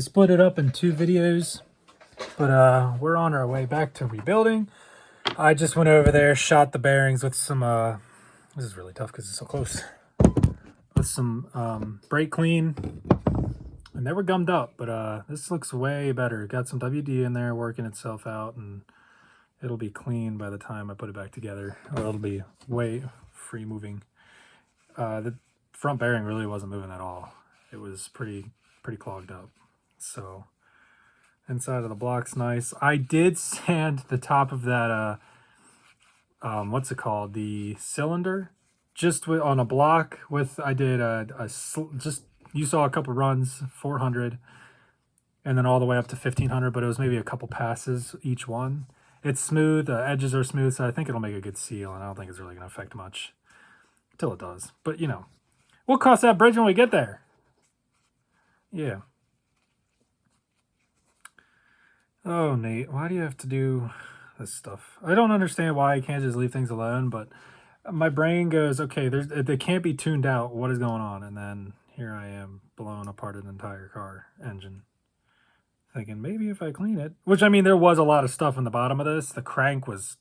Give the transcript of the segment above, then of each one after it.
Split it up in 2 videos, but we're on our way back to rebuilding. I just went over there, shot the bearings with some this is really tough because it's so close, with some brake clean, and they were gummed up, but this looks way better. Got some WD in there working itself out, and it'll be clean by the time I put it back together, or it'll be way free moving. The front bearing really wasn't moving at all. It was pretty clogged up. So inside of the block's nice. I did sand the top of that what's it called, the cylinder, just on a block with, I did just, you saw a couple runs, 400, and then all the way up to 1500, but it was maybe a couple passes each one. It's smooth, the edges are smooth, so I think it'll make a good seal, and I don't think it's really going to affect much until it does. But you know, we'll cross that bridge when we get there. Yeah. Oh, Nate, why do you have to do this stuff? I don't understand why I can't just leave things alone, but my brain goes, okay, they can't be tuned out. What is going on? And then here I am blowing apart an entire car engine, thinking maybe if I clean it, which, I mean, there was a lot of stuff in the bottom of this. The crank was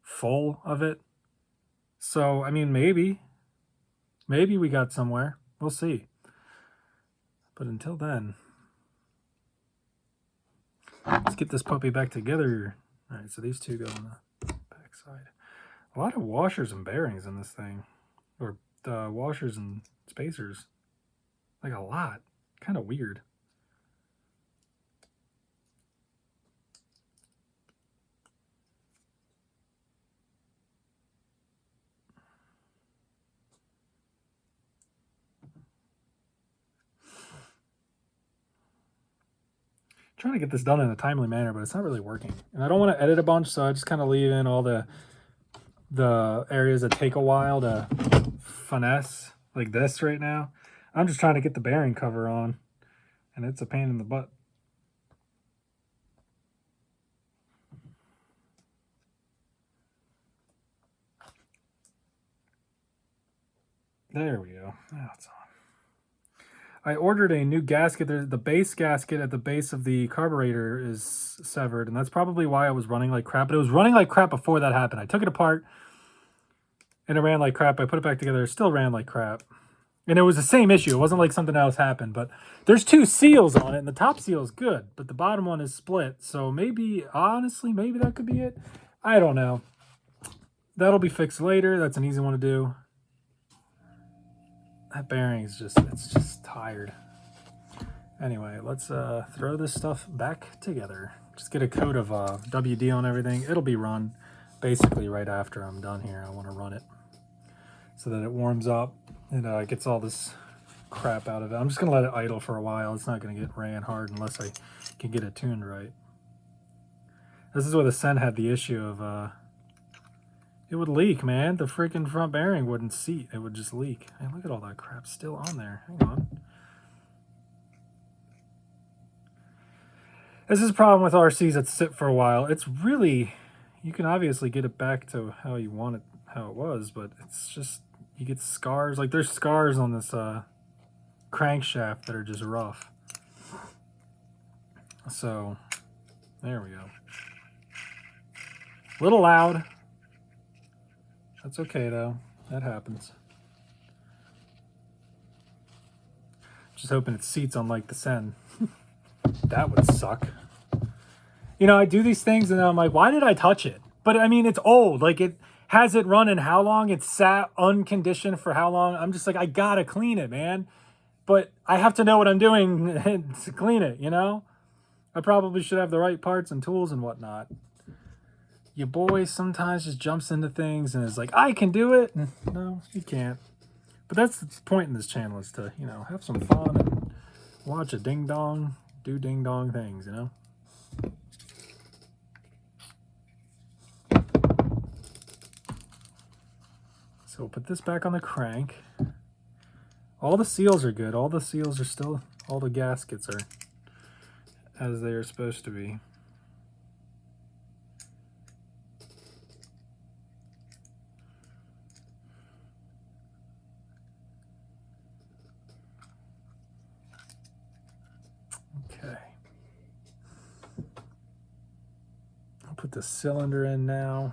full of it. So, I mean, maybe we got somewhere. We'll see. But until then, let's get this puppy back together. All right, so these two go on the back side. A lot of washers and bearings in this thing, or washers and spacers, like a lot. Kind of weird. Trying to get this done in a timely manner, but it's not really working. And I don't want to edit a bunch, so I just kind of leave in all the areas that take a while to finesse, like this right now. I'm just trying to get the bearing cover on, and it's a pain in the butt. There we go. Now it's on. I ordered a new gasket. The base gasket at the base of the carburetor is severed, and that's probably why it was running like crap. But it was running like crap before that happened. I took it apart, and it ran like crap. I put it back together. It still ran like crap. And it was the same issue. It wasn't like something else happened. But there's 2 seals on it, and the top seal is good, but the bottom one is split. So maybe, honestly, maybe that could be it. I don't know. That'll be fixed later. That's an easy one to do. That bearing is just, it's just tired. Anyway, let's throw this stuff back together. Just get a coat of WD on everything. It'll be run basically right after I'm done here. I want to run it so that it warms up and gets all this crap out of it. I'm just going to let it idle for a while. It's not going to get ran hard unless I can get it tuned right. This is where the Sen had the issue of it would leak, man. The freaking front bearing wouldn't seat. It would just leak. Hey, look at all that crap still on there. Hang on. This is a problem with RCs that sit for a while. It's really, you can obviously get it back to how you want it, how it was, but it's just, you get scars. Like there's scars on this crankshaft that are just rough. So, there we go. A little loud. That's okay though. That happens. Just hoping it seats unlike the Sen. That would suck. You know, I do these things and I'm like, why did I touch it? But I mean, it's old. Like, it has it run in how long? It's sat unconditioned for how long? I'm just like, I gotta clean it, man. But I have to know what I'm doing to clean it, you know? I probably should have the right parts and tools and whatnot. Your boy sometimes just jumps into things and is like, I can do it. No, you can't. But that's the point in this channel, is to, you know, have some fun and watch a ding-dong do ding-dong things, you know? So we'll put this back on the crank. All the seals are good. All the seals are still, all the gaskets are as they are supposed to be. put the cylinder in now.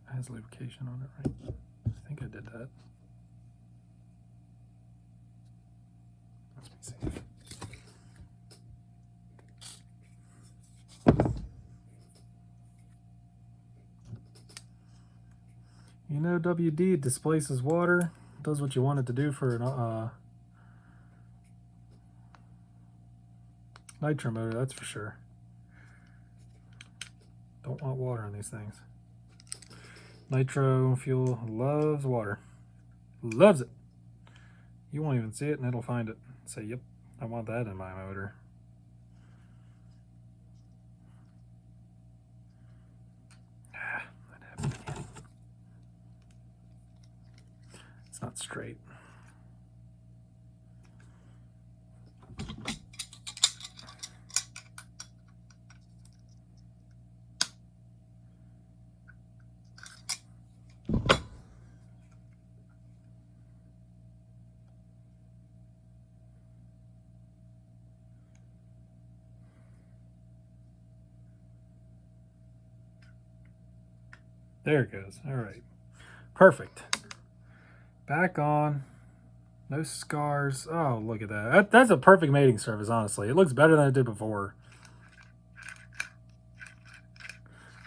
It has lubrication on it, right? I think I did that. Let's be safe. You know, WD displaces water, does what you want it to do for an nitro motor, that's for sure. Don't want water on these things. Nitro fuel loves water. Loves it. You won't even see it and it'll find it. Say, yep, I want that in my motor. That happened again. It's not straight. There it goes. All right. Perfect. Back on. No scars. Oh, look at that. That's a perfect mating surface, honestly. It looks better than it did before.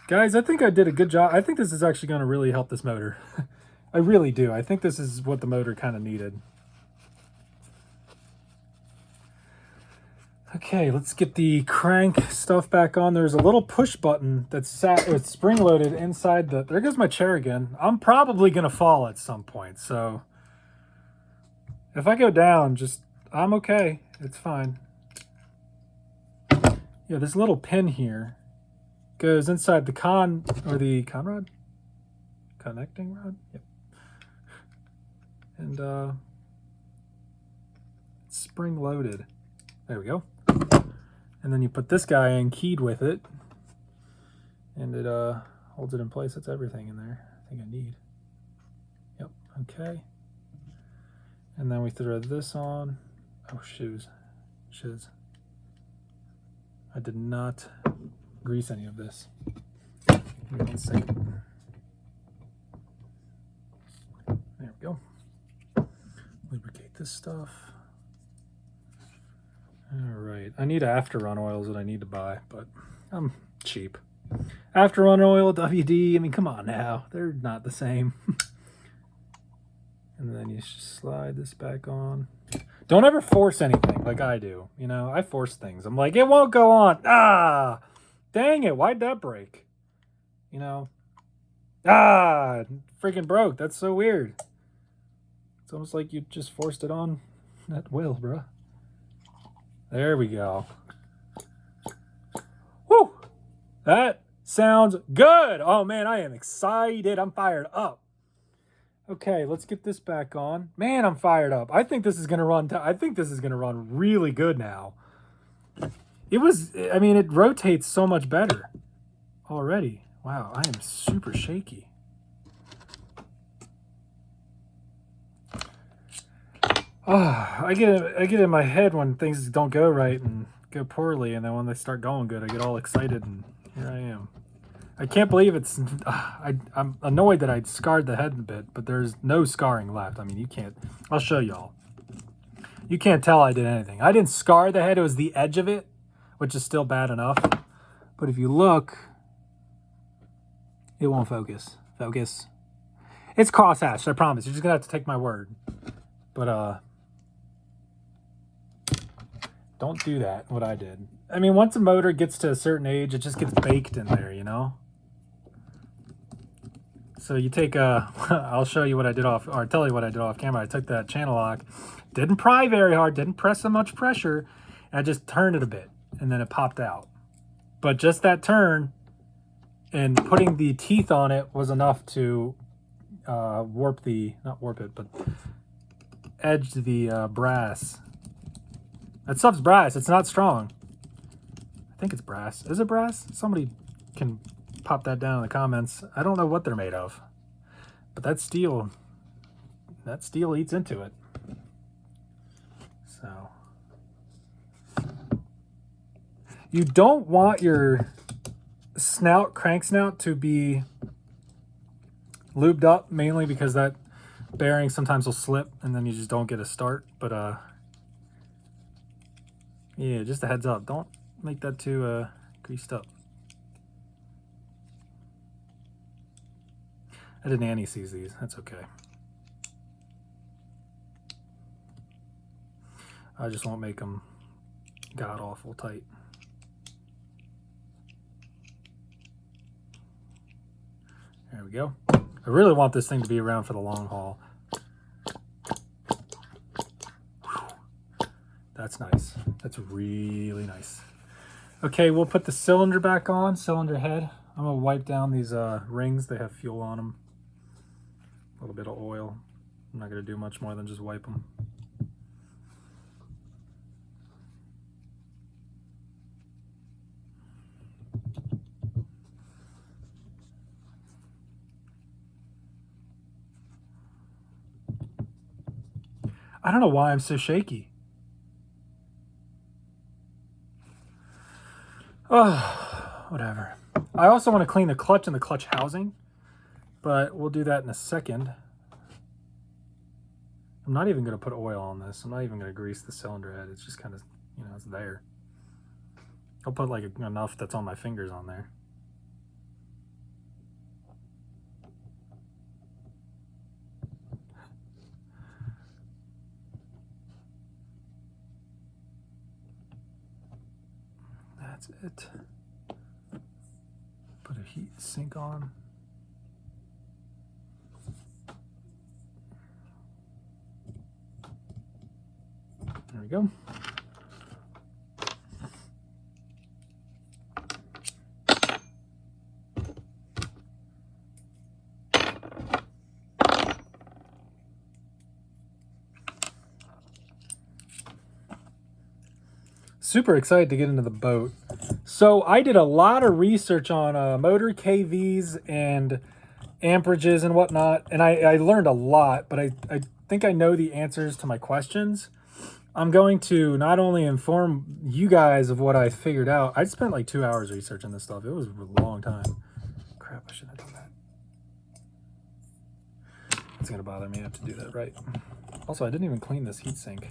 Guys, I think I did a good job. I think this is actually going to really help this motor. I really do. I think this is what the motor kind of needed. Okay, let's get the crank stuff back on. There's a little push button that's it's spring-loaded inside the... There goes my chair again. I'm probably going to fall at some point, so... If I go down, I'm okay. It's fine. Yeah, this little pin here goes inside the conrod? Connecting rod? Yep. And, it's spring-loaded. There we go. And then you put this guy in keyed with it, and it holds it in place. That's everything in there I think I need. Yep, okay. And then we throw this on. Oh, shiz. I did not grease any of this. Give me 1 second. There we go. Lubricate this stuff. All right, I need after run oils that I need to buy, but I'm cheap. After run oil, WD, I mean, come on now. They're not the same. And then you slide this back on. Don't ever force anything like I do. You know, I force things. I'm like, it won't go on. Ah, dang it. Why'd that break? You know, freaking broke. That's so weird. It's almost like you just forced it on at will, bruh. There we go. Woo! That sounds good. Oh man, I am excited. I'm fired up. Okay, let's get this back on. Man, I'm fired up. I think this is gonna run. I think this is gonna run really good now. I mean, it rotates so much better already. Wow, I am super shaky. Oh, I get in my head when things don't go right and go poorly, and then when they start going good, I get all excited, and here I am. I can't believe it's... I'm annoyed that I scarred the head a bit, but there's no scarring left. I mean, you can't... I'll show y'all. You can't tell I did anything. I didn't scar the head. It was the edge of it, which is still bad enough. But if you look, it won't focus. Focus. It's cross-hatched, I promise. You're just going to have to take my word. But, don't do that, what I did. I mean, once a motor gets to a certain age, it just gets baked in there, you know? So you take I'll show you what I did off, or tell you what I did off camera. I took that channel lock, didn't pry very hard, didn't press so much pressure, and I just turned it a bit, and then it popped out. But just that turn and putting the teeth on it was enough to not warp it, but edge the brass. That stuff's brass. It's not strong. I think it's brass. Is it brass? Somebody can pop that down in the comments. I don't know what they're made of, but that steel eats into it. So You don't want your crank snout to be lubed up, mainly because that bearing sometimes will slip and then you just don't get a start. But yeah, just a heads up, don't make that too greased up. I didn't anti-seize these, that's okay. I just won't make them god awful tight. There we go. I really want this thing to be around for the long haul. Whew. That's nice. That's really nice. Okay, we'll put the cylinder back on, cylinder head. I'm gonna wipe down these rings. They have fuel on them. A little bit of oil. I'm not gonna do much more than just wipe them. I don't know why I'm so shaky. Oh, whatever. I also want to clean the clutch and the clutch housing, but we'll do that in a second. I'm not even going to put oil on this. I'm not even going to grease the cylinder head. It's just kind of, you know, it's there. I'll put like enough that's on my fingers on there. That's it. Put a heat sink on. There we go. Super excited to get into the boat. So I did a lot of research on motor KVs and amperages and whatnot, and I learned a lot, but I think I know the answers to my questions. I'm going to not only inform you guys of what I figured out. I spent like 2 hours researching this stuff. It was a long time. Crap, I shouldn't have done that. It's gonna bother me. I have to do that right. Also, I didn't even clean this heatsink.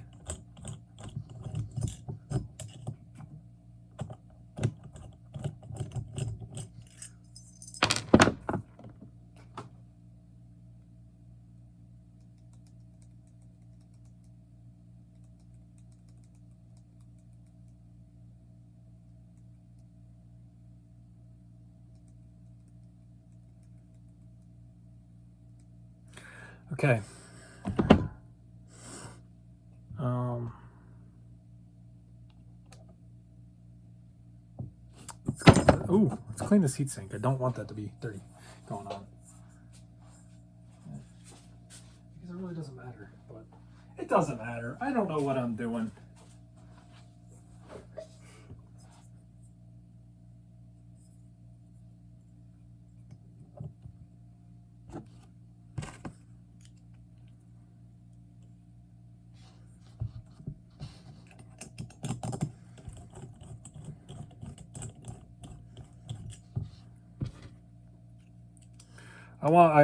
Okay. Let's clean this heatsink. I don't want that to be dirty going on. Because it really doesn't matter, but it doesn't matter. I don't know what I'm doing.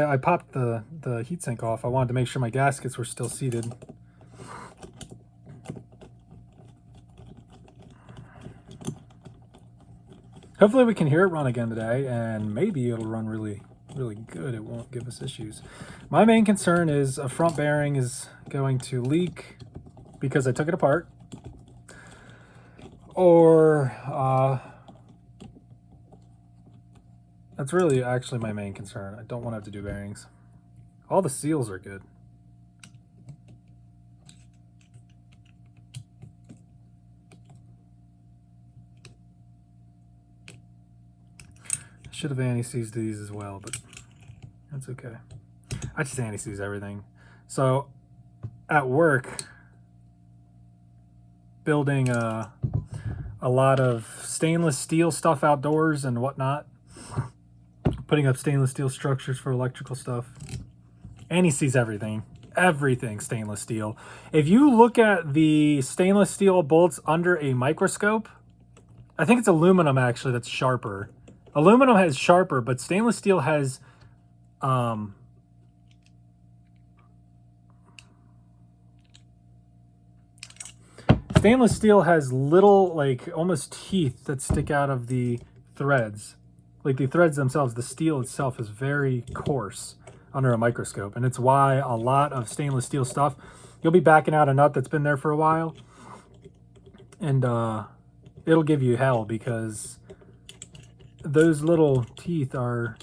I popped the heatsink off. I wanted to make sure my gaskets were still seated. Hopefully we can hear it run again today, and maybe it'll run really, really good. It won't give us issues. My main concern is a front bearing is going to leak because I took it apart, or that's really actually my main concern. I don't want to have to do bearings. All the seals are good. Should have anti-seized these as well, but that's okay. I just anti-seize everything. So at work, building a lot of stainless steel stuff outdoors and whatnot, putting up stainless steel structures for electrical stuff. Anti-seize everything. Everything stainless steel. If you look at the stainless steel bolts under a microscope, I think it's aluminum actually that's sharper. Aluminum has sharper, but stainless steel has stainless steel has little, like, almost teeth that stick out of the threads. Like, the threads themselves, the steel itself is very coarse under a microscope. And it's why a lot of stainless steel stuff, you'll be backing out a nut that's been there for a while, and it'll give you hell because those little teeth are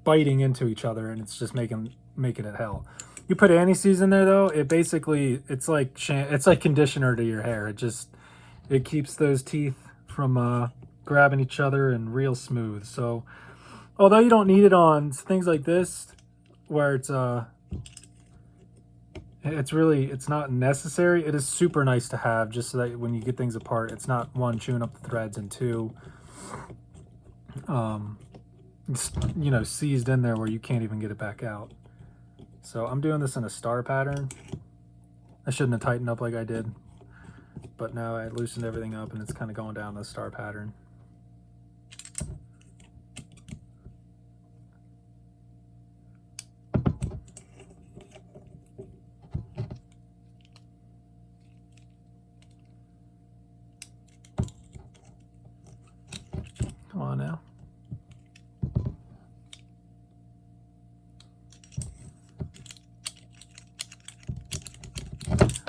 biting into each other, and it's just making it hell. You put anti-seize in there though, it basically, it's like conditioner to your hair. It keeps those teeth from grabbing each other and real smooth. So although you don't need it on things like this where it's not necessary, it is super nice to have, just so that when you get things apart, it's not one, chewing up the threads, and two, you know, seized in there where you can't even get it back out. So I'm doing this in a star pattern. I shouldn't have tightened up like I did, but now I loosened everything up and it's kind of going down the star pattern. Come on now.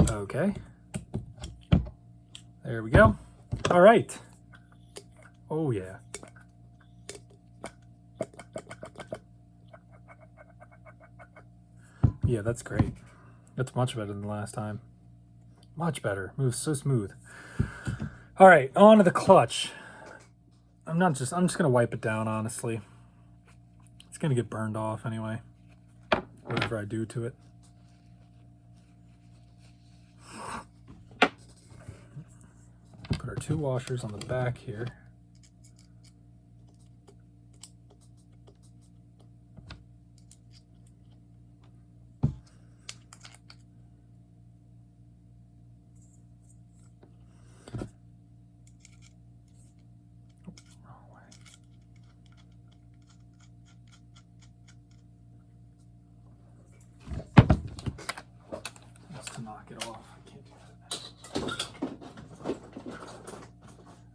Okay. There we go. All right. Oh yeah. Yeah, that's great. That's much better than last time. Much better. Moves so smooth. All right, on to the clutch. I'm just gonna wipe it down, honestly. It's gonna get burned off anyway, whatever I do to it. Put our 2 washers on the back here. Knock it off. I can't do that.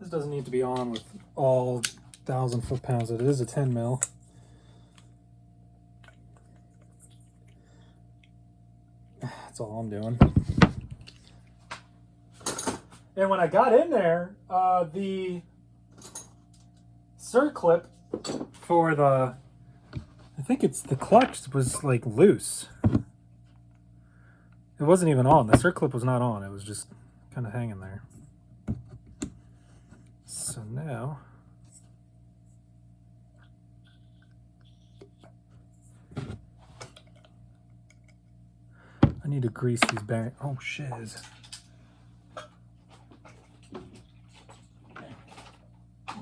This doesn't need to be on with all 1,000 foot-pounds. It is a 10 mil. That's all I'm doing. And when I got in there, the circlip for the, I think it's the clutch, was like loose. It wasn't even on. The circlip was not on. It was just kind of hanging there. So now, I need to grease these bearings. Oh, shiz.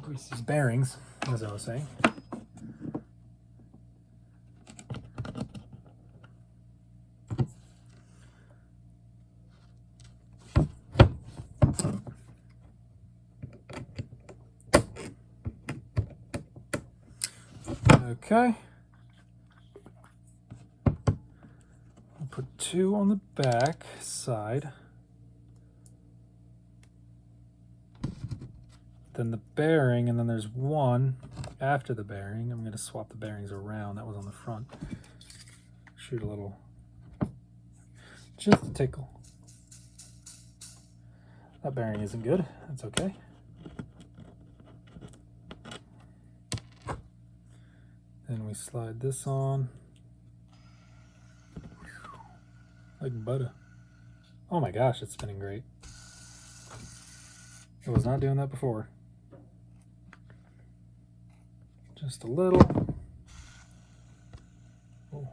Grease these bearings, as I was saying. Okay. I'll put 2 on the back side. Then the bearing, and then there's 1 after the bearing. I'm going to swap the bearings around. That was on the front. Shoot a little, just a tickle. That bearing isn't good. That's okay. Then we slide this on like butter. Oh my gosh, it's spinning great. It was not doing that before. Just a little. Oh.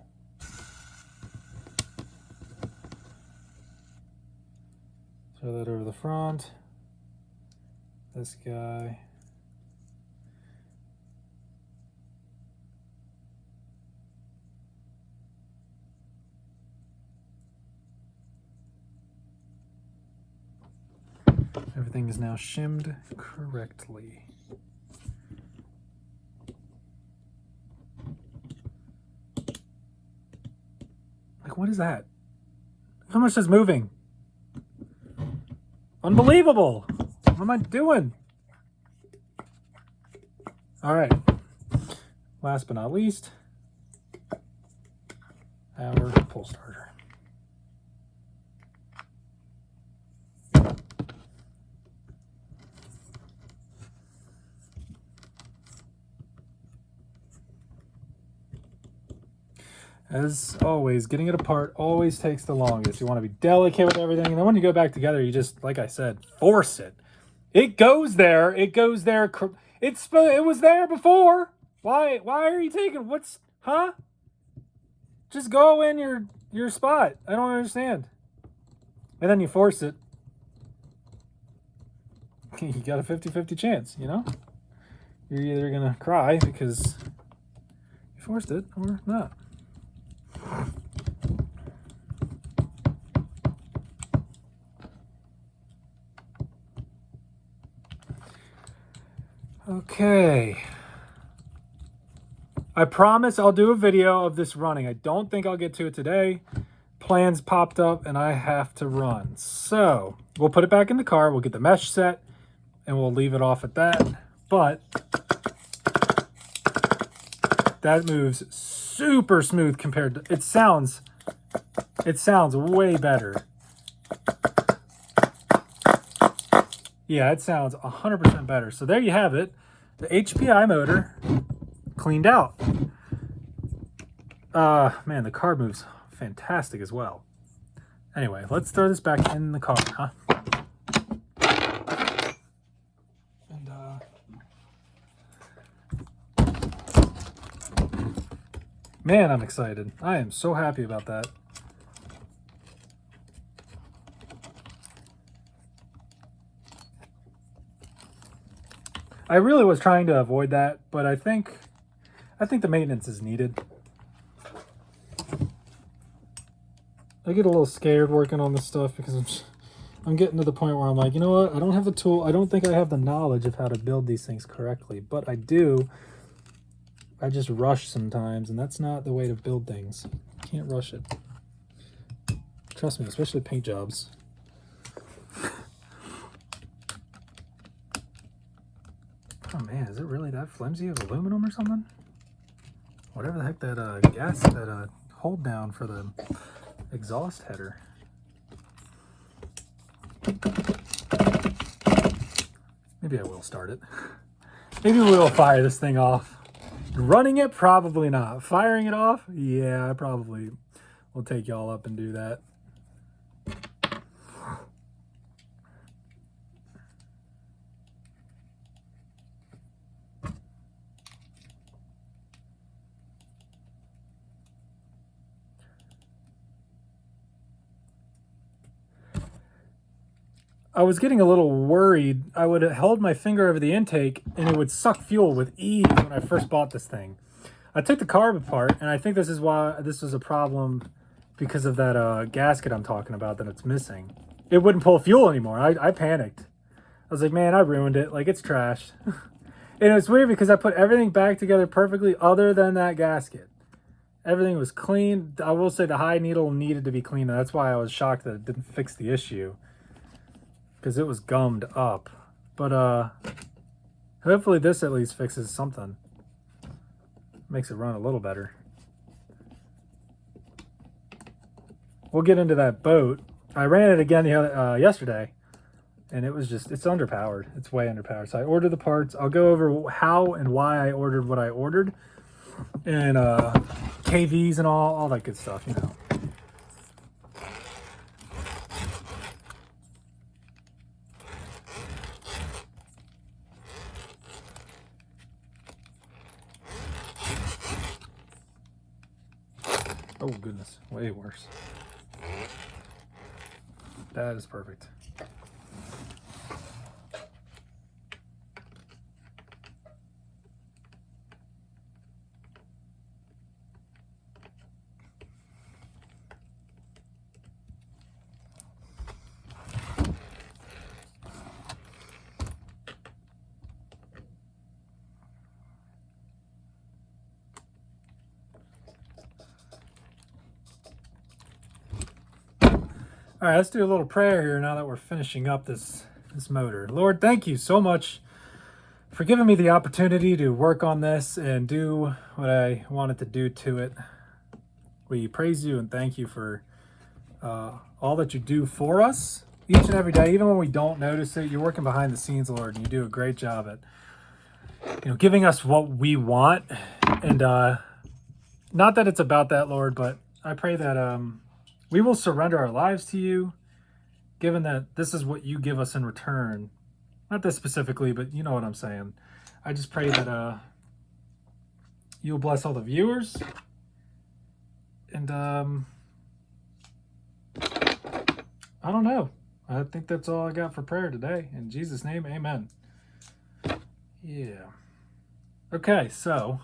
Throw that over the front. This guy. Everything is now shimmed correctly. Like, what is that? How much is moving? Unbelievable! What am I doing? All right. Last but not least, our pull starter. As always, getting it apart always takes the longest. You want to be delicate with everything. And then when you go back together, you just, like I said, force it. It goes there. It goes there. It was there before. Why are you taking, huh? Just go in your spot. I don't understand. And then you force it. You got a 50-50 chance, you know? You're either going to cry because you forced it or not. Okay. I promise I'll do a video of this running. I don't think I'll get to it today. Plans popped up and I have to run. So we'll put it back in the car. We'll get the mesh set and we'll leave it off at that. But that moves super smooth compared to, it sounds way better. Yeah, it sounds 100% better. So there you have it. The HPI motor cleaned out. Man, the car moves fantastic as well. Anyway, let's throw this back in the car, huh? And man, I'm excited. I am so happy about that. I really was trying to avoid that, but I think the maintenance is needed. I get a little scared working on this stuff because I'm getting to the point where I'm like, you know what? I don't have the tool. I don't think I have the knowledge of how to build these things correctly, but I do. I just rush sometimes, and that's not the way to build things. You can't rush it. Trust me, especially paint jobs. Oh man, is it really that flimsy of aluminum or something? Whatever the heck that gas, that hold down for the exhaust header. Maybe I will start it. Maybe we'll fire this thing off. Running it, probably not. Firing it off, yeah, I probably will take y'all up and do that. I was getting a little worried. I would have held my finger over the intake and it would suck fuel with ease when I first bought this thing. I took the carb apart, and I think this is why this was a problem, because of that gasket I'm talking about that it's missing. It wouldn't pull fuel anymore. I panicked. I was like, man, I ruined it. Like, it's trashed. And it's weird because I put everything back together perfectly other than that gasket. Everything was clean. I will say the high needle needed to be cleaned. That's why I was shocked that it didn't fix the issue, because it was gummed up. But hopefully this at least fixes something. Makes it run a little better. We'll get into that boat. I ran it again yesterday, and it's underpowered. It's way underpowered. So I ordered the parts. I'll go over how and why I ordered what I ordered, and KVs and all that good stuff, you know. Oh goodness, way worse. That is perfect. All right, let's do a little prayer here now that we're finishing up this motor. Lord, thank you so much for giving me the opportunity to work on this and do what I wanted to do to it. We praise you and thank you for all that you do for us each and every day, even when we don't notice it. You're working behind the scenes, Lord, and you do a great job at giving us what we want. And not that it's about that, Lord, but I pray that we will surrender our lives to you, given that this is what you give us in return. Not this specifically, but you know what I'm saying. I just pray that you'll bless all the viewers. And I don't know. I think that's all I got for prayer today. In Jesus' name, amen. Yeah. Okay, so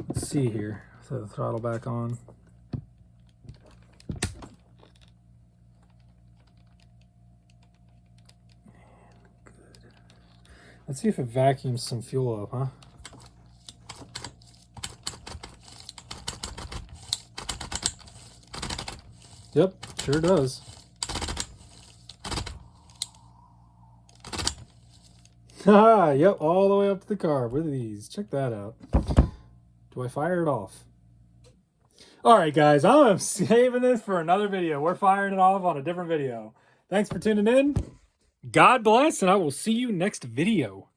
let's see here. So the throttle back on. Let's see if it vacuums some fuel up, huh? Yep, sure does. Ah, yep, all the way up to the car with these. Check that out. Do I fire it off? All right, guys, I'm saving this for another video. We're firing it off on a different video. Thanks for tuning in. God bless, and I will see you next video.